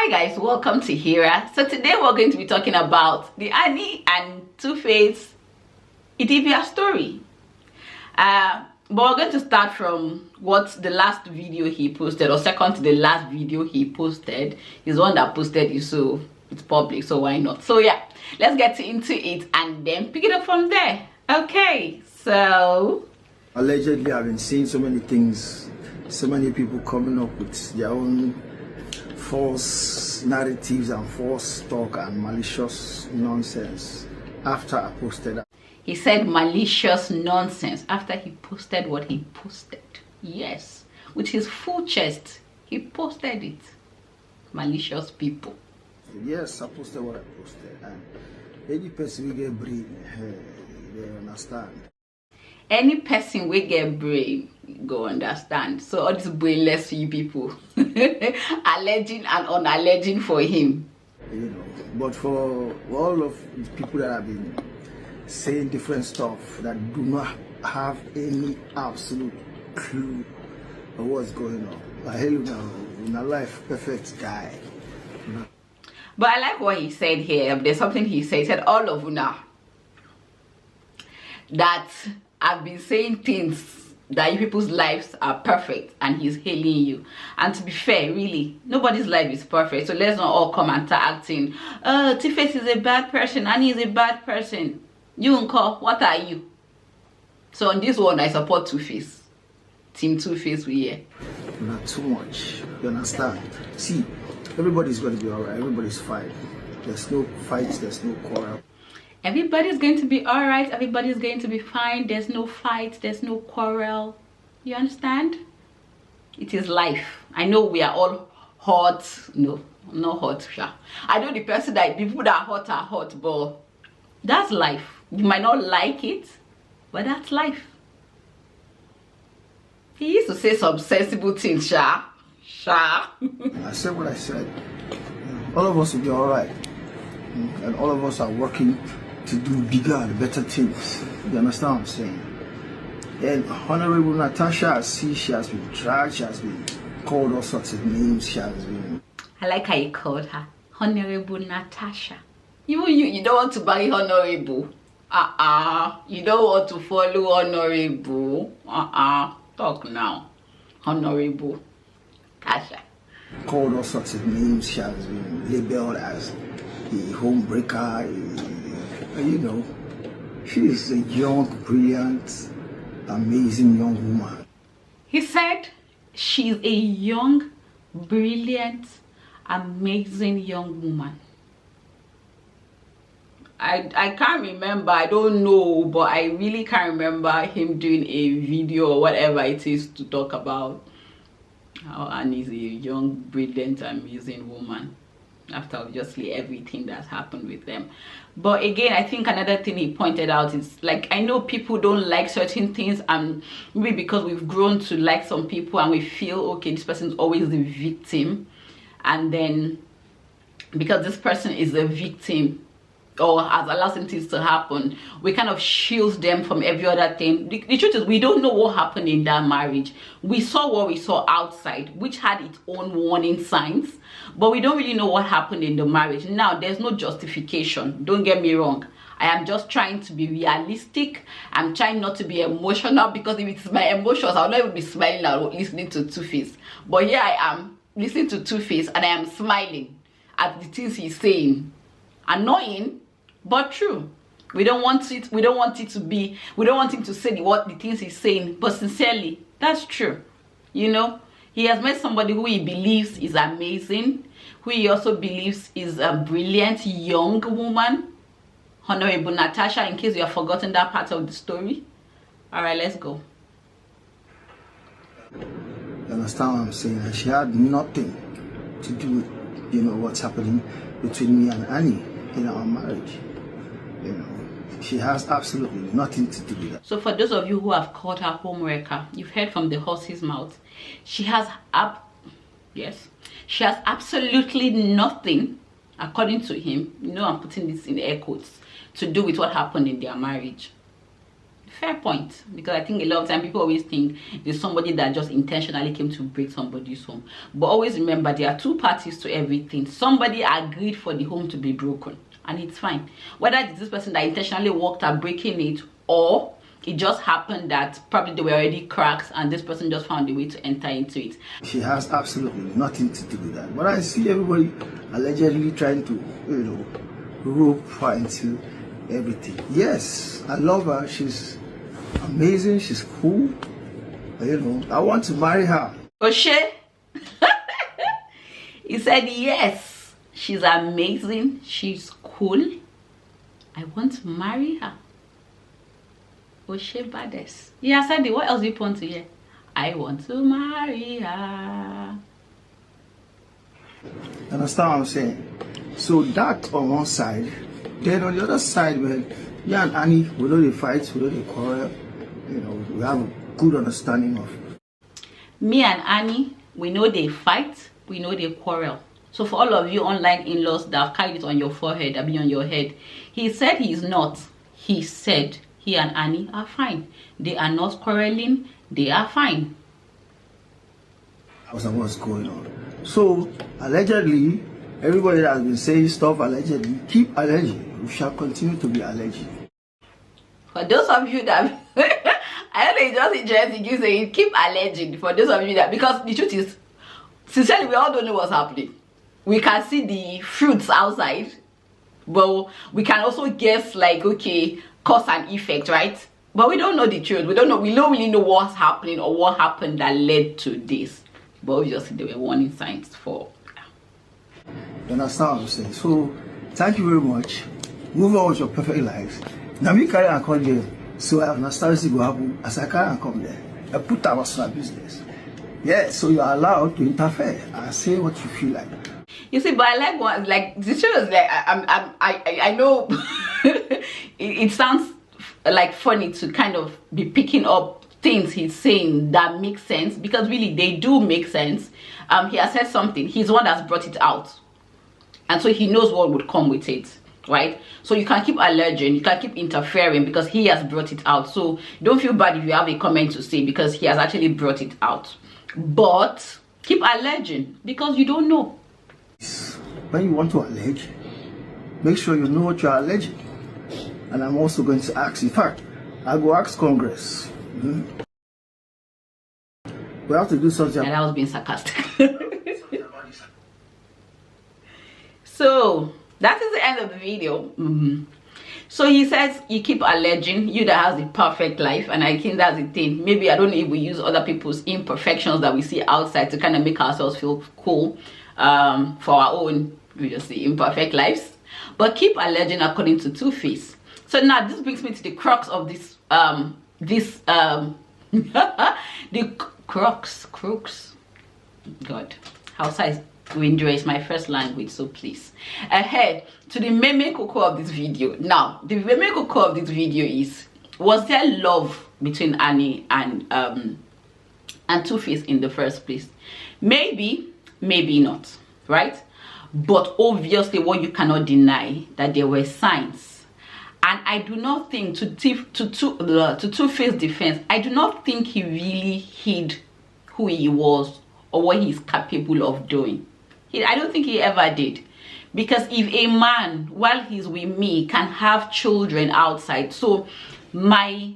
Hi guys, welcome to HIRA. So today we're going to be talking about the Annie and Tuface Idibia story. But we're going to start from what the last video he posted, or second to the last video he posted. He's the one that posted it, so it's public, so why not? So yeah, let's get into it and then pick it up from there. Okay, so allegedly I've been seeing so many things, so many people coming up with their own false narratives and false talk and malicious nonsense after I posted that. He said malicious nonsense after he posted what he posted. Yes, with his full chest, he posted it. Malicious people. Yes, I posted what I posted, and any person will get brain, they understand. Any person will get brain, go understand. So all these brainless people alleging and unalleging for him. You know, but for all of the people that have been saying different stuff that do not have any absolute clue of what's going on. Like, hell no, in a life, perfect guy. But I like what he said here. There's something he said. He said, all of una that I've been saying things that you people's lives are perfect and he's hailing you. And to be fair, really, nobody's life is perfect. So let's not all come and start acting, Tuface is a bad person, Annie is a bad person. You uncle, what are you? So on this one, I support Tuface. Team Tuface we here. Not too much. You understand? See, everybody's going to be alright. Everybody's fine. There's no fights. There's no quarrel. Everybody's going to be alright. Everybody's going to be fine. There's no fight. There's no quarrel. You understand? It is life. I know we are all hot. No, not hot. I know the people that are hot, but that's life. You might not like it, but that's life. He used to say some sensible things, Sha. I said what I said. All of us will be alright. And all of us are working to do bigger and better things. You understand what I'm saying? And Honorable Natasha, I see she has been dragged, she has been called all sorts of names, she has been... I like how you called her. Honorable Natasha. Even you don't want to marry Honorable. You don't want to follow Honorable. Talk now. Honorable Tasha. Called all sorts of names. She has been labeled as a homebreaker. You know, she is a young, brilliant, amazing young woman. He said she's a young, brilliant, amazing young woman. I can't remember, I don't know, but I really can't remember him doing a video or whatever it is to talk about how Annie is a young, brilliant, amazing woman after obviously everything that's happened with them. But again, I think another thing he pointed out is, like, I know people don't like certain things, and maybe because we've grown to like some people and we feel, okay, this person is always the victim, and then because this person is a victim or has allowed some things to happen, we kind of shield them from every other thing. The truth is, we don't know what happened in that marriage. We saw what we saw outside, which had its own warning signs, but we don't really know what happened in the marriage. Now, there's no justification, don't get me wrong. I am just trying to be realistic. I'm trying not to be emotional, because if it's my emotions, I'll not even be smiling or listening to Tuface. But here I am listening to Tuface and I am smiling at the things he's saying. Annoying, but true. We don't want him to say the things he's saying, but sincerely, that's true. You know, he has met somebody who he believes is amazing, who he also believes is a brilliant young woman, Honorable Natasha, in case you have forgotten that part of the story. All right, let's go. You understand what I'm saying? And she had nothing to do with, you know, what's happening between me and Annie in our marriage. You know, she has absolutely nothing to do with that. So for those of you who have called her homewrecker, you've heard from the horse's mouth. She has absolutely nothing, according to him, you know, I'm putting this in air quotes, to do with what happened in their marriage. Fair point, because I think a lot of time people always think there's somebody that just intentionally came to break somebody's home. But always remember, there are two parties to everything. Somebody agreed for the home to be broken, and it's fine. Whether it's this person that intentionally worked at breaking it, or it just happened that probably there were already cracks and this person just found a way to enter into it. She has absolutely nothing to do with that. But I see everybody allegedly trying to, you know, rope her into everything. Yes, I love her. She's amazing. She's cool. You know, I want to marry her. O'Shea? He said, yes, she's amazing. She's cool. I want to marry her. O'Shea Bades. Yeah, Sandy, what else do you want to hear? I want to marry her. Understand what I'm saying? So that on one side, then on the other side, when you and Annie, we know they fight, we know they quarrel, you know, we have a good understanding of. Me and Annie, we know they fight, we know they quarrel. So for all of you online in-laws that have carried it on your forehead, I mean on your head, he said he's not. He said he and Annie are fine. They are not quarreling. They are fine. That's what's going on. So, allegedly, everybody that has been saying stuff allegedly, keep alleging. We shall continue to be alleged. For those of you that... I don't know, it's just interesting you say keep alleging. For those of you that... Because the truth is, sincerely, we all don't know what's happening. We can see the fruits outside. But we can also guess like, okay, cause and effect, right? But we don't know the truth. We don't really know what's happening or what happened that led to this. But obviously there were warning signs for. You understand what I'm saying? So thank you very much. Move on with your perfect lives. Now me carry and come there. So I have nostalgia go happen as I carry and come there. I put that was my business. Yeah, so you are allowed to interfere and say what you feel like. You see, but I like one, like the show is like I know it sounds like funny to kind of be picking up things he's saying that make sense, because really they do make sense. He has said something, he's the one that's brought it out, and so he knows what would come with it, right? So you can keep alleging, you can keep interfering because he has brought it out. So don't feel bad if you have a comment to say, because he has actually brought it out. But keep alleging because you don't know. When you want to allege, make sure you know what you are alleging. And I'm also going to ask, in fact, I will ask Congress. We have to do something. And I was being sarcastic. So that is the end of the video. So he says you keep alleging, you that has the perfect life, and I think that's the thing. Maybe I don't know if we use other people's imperfections that we see outside to kind of make ourselves feel cool for our own, we just see imperfect lives. But keep alleging according to Tuface. So now this brings me to the crux of this the crux. God, Hausa is Window is my first language, so please. Ahead to the main cocoa of this video. Now, the main cocoa of this video is, was there love between Annie and Tuface in the first place? Maybe, maybe not, right? But obviously, what you cannot deny that there were signs. And I do not think, to Tuface's defense, I do not think he really hid who he was or what he's capable of doing. I don't think he ever did. Because if a man, while he's with me, can have children outside, so my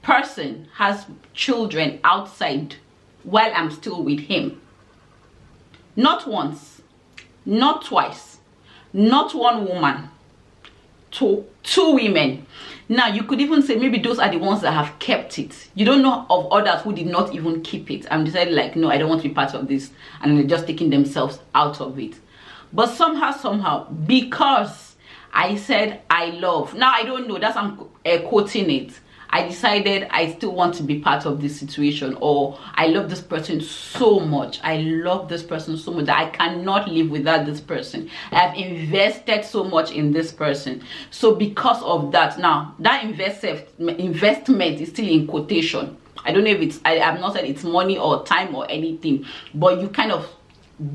person has children outside while I'm still with him, not once, not twice, not one woman, two women. Now you could even say maybe those are the ones that have kept it. You don't know of others who did not even keep it and decided like, no, I don't want to be part of this, and they're just taking themselves out of it. But somehow, because I said I love, now I don't know, that's I'm quoting it, I decided I still want to be part of this situation, or I love this person so much, I love this person so much that I cannot live without this person. I have invested so much in this person. So because of that, now that investment is still in quotation. I don't know if it's, I have not said it's money or time or anything, but you kind of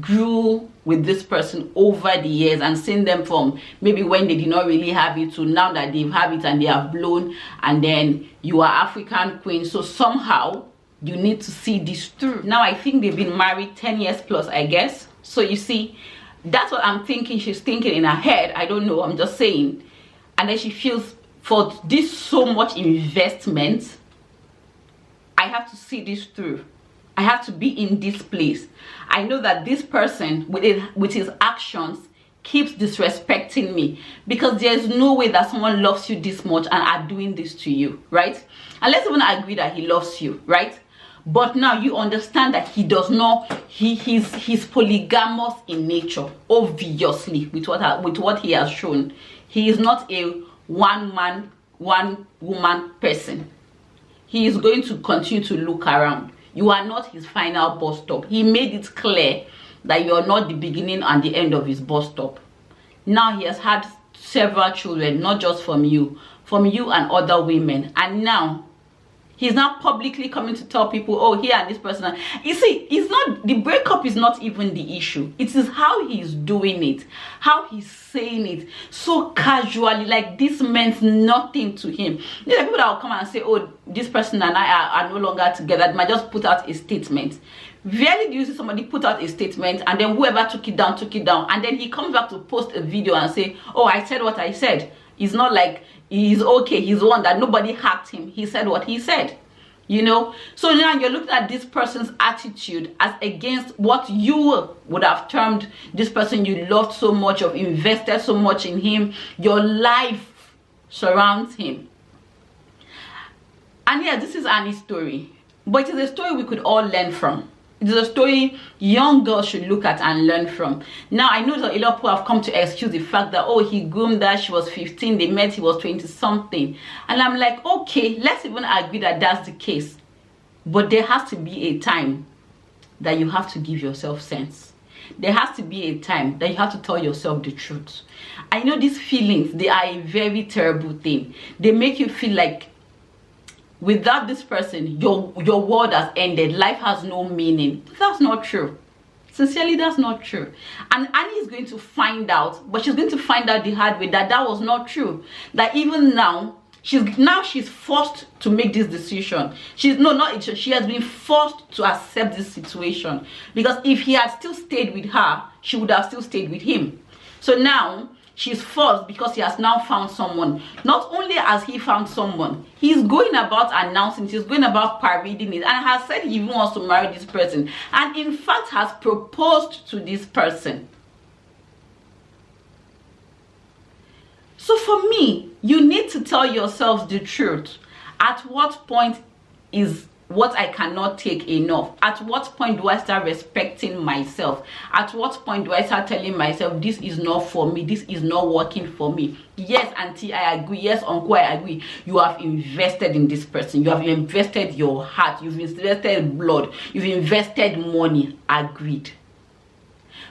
grew with this person over the years, and seen them from maybe when they did not really have it to now that they have it and they have blown, and then you are African queen. So somehow you need to see this through. Now I think they've been married 10 years plus, I guess. So you see, that's what I'm thinking she's thinking in her head. I don't know, I'm just saying. And then she feels, for this so much investment, I have to see this through. I have to be in this place. I know that this person with his actions keeps disrespecting me, because there's no way that someone loves you this much and are doing this to you, right? And let's even agree that he loves you, right? But now you understand that he does not, he's polygamous in nature, obviously, with what he has shown. He is not a one man, one woman person. He is going to continue to look around. You are not his final bus stop. He made it clear that you are not the beginning and the end of his bus stop. Now he has had several children, not just from you and other women. And now he's not publicly coming to tell people, oh, here and this person. You see, it's not, the breakup is not even the issue. It is how he's doing it, how he's saying it so casually, like this meant nothing to him. There are people that will come and say, oh, this person and I are no longer together. They might just put out a statement. Rarely do you see somebody put out a statement and then whoever took it down, and then he comes back to post a video and say, oh, I said what I said. It's not like he's okay, he's one that nobody hacked him. He said what he said, you know. So now you're looking at this person's attitude as against what you would have termed this person you loved so much, of invested so much in him. Your life surrounds him. And yeah, this is Annie's story, but it is a story we could all learn from. It is a story young girls should look at and learn from. Now, I know that a lot of people have come to excuse the fact that, oh, he groomed her, she was 15, they met, he was 20-something. And I'm like, okay, let's even agree that that's the case. But there has to be a time that you have to give yourself sense. There has to be a time that you have to tell yourself the truth. I know these feelings, they are a very terrible thing. They make you feel like without this person, your world has ended. Life has no meaning. That's not true. Sincerely, that's not true. And Annie is going to find out, but she's going to find out the hard way that that was not true. That even now, she's forced to make this decision. She has been forced to accept this situation. Because if he had still stayed with her, she would have still stayed with him. So now, she's forced because he has now found someone. Not only has he found someone, he's going about announcing, he's going about parading it, and has said he even wants to marry this person. And in fact has proposed to this person. So for me, you need to tell yourselves the truth. At what point is what I cannot take enough? At what point do I start respecting myself? At what point do I start telling myself, this is not for me, this is not working for me? Yes, auntie, I agree. Yes, uncle, I agree. You have invested in this person. You have invested your heart. You've invested blood. You've invested money. Agreed.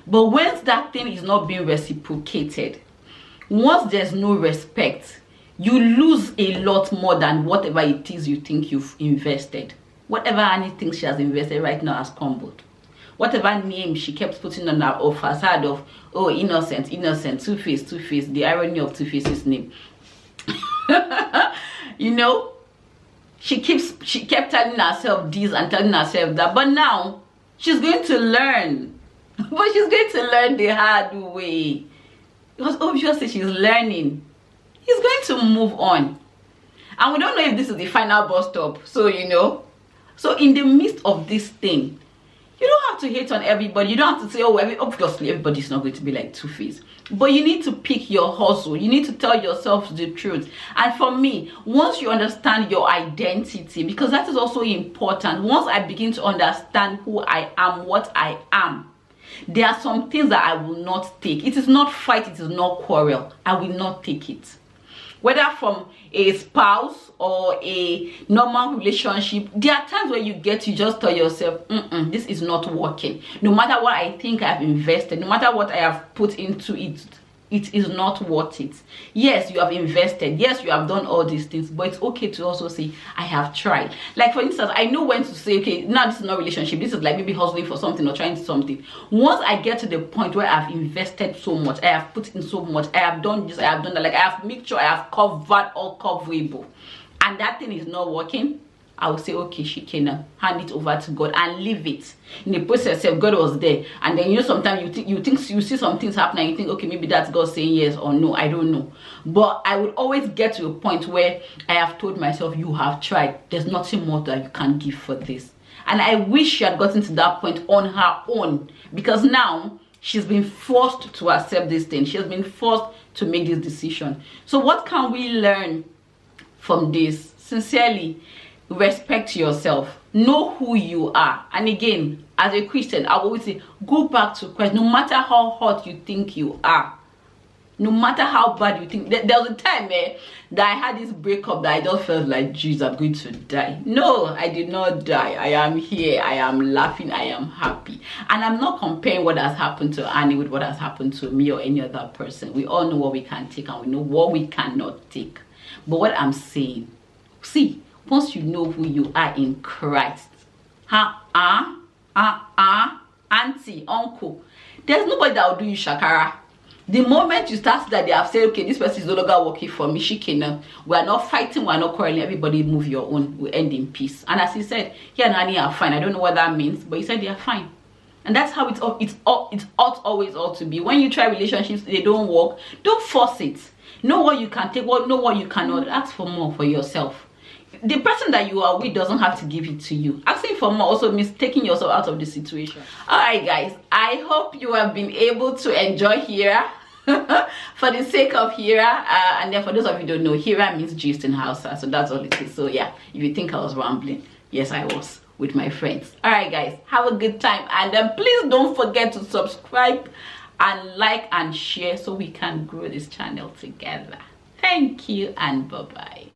But once that thing is not being reciprocated, once there's no respect, you lose a lot more than whatever it is you think you've invested. Whatever Annie thinks she has invested right now has crumbled. Whatever name she kept putting on her facade of, oh, innocent, Tuface, the irony of Tuface's name. You know, she kept telling herself this and telling herself that, but now she's going to learn. But she's going to learn the hard way. Because obviously she's learning. He's going to move on. And we don't know if this is the final bus stop. So, you know. So in the midst of this thing, you don't have to hate on everybody. You don't have to say, oh, obviously everybody's not going to be like Tuface. But you need to pick your hustle. You need to tell yourself the truth. And for me, once you understand your identity, because that is also important. Once I begin to understand who I am, what I am, there are some things that I will not take. It is not fight, it is not quarrel. I will not take it. Whether from a spouse or a normal relationship, there are times where you just tell yourself, this is not working. No matter what I think I've invested, no matter what I have put into it, it is not worth it. Yes, you have invested, yes, you have done all these things, but it's okay to also say I have tried. Like for instance, I know when to say, okay, now this is not relationship, this is like maybe hustling for something or trying something. Once I get to the point where I've invested so much, I have put in so much, I have done this, I have done that, like I have made sure I have covered all coverable, and that thing is not working, I will say, okay, Shikena, hand it over to God and leave it. In the process of God was there, and then sometimes you see some things happening, and you think, okay, maybe that's God saying yes or no, I don't know. But I would always get to a point where I have told myself, you have tried, there's nothing more that you can give for this. And I wish she had gotten to that point on her own, because now she's been forced to accept this thing. She has been forced to make this decision. So what can we learn from this? Sincerely, respect yourself, know who you are. And again, as a Christian, I always say, go back to Christ. No matter how hot you think you are, no matter how bad you think, there was a time that I had this breakup that I just felt like, Jesus, I'm going to die. No, I did not die. I am here, I am laughing, I am happy. And I'm not comparing what has happened to Annie with what has happened to me or any other person. We all know what we can take and we know what we cannot take. But what I'm saying, see, once you know who you are in Christ, auntie, uncle, there's nobody that will do you shakara. The moment you start that they have said, okay, this person is no longer working for me, Shikena, we are not fighting, we are not quarreling, everybody move your own, we end in peace. And as he said, he and Annie are fine. I don't know what that means, but he said they are fine. And that's how it always ought to be. When you try relationships, they don't work, don't force it. Know what you can take, know what you cannot. Ask for more for yourself. The person that you are with doesn't have to give it to you. Asking for more also means taking yourself out of the situation. All right, guys, I hope you have been able to enjoy HIRA for the sake of HIRA. And then for those of you who don't know, HIRA means gist in Hausa, so that's all it is. So yeah, if you think I was rambling, yes, I was with my friends. All right, guys, have a good time, and then please don't forget to subscribe and like and share so we can grow this channel together. Thank you, and bye-bye.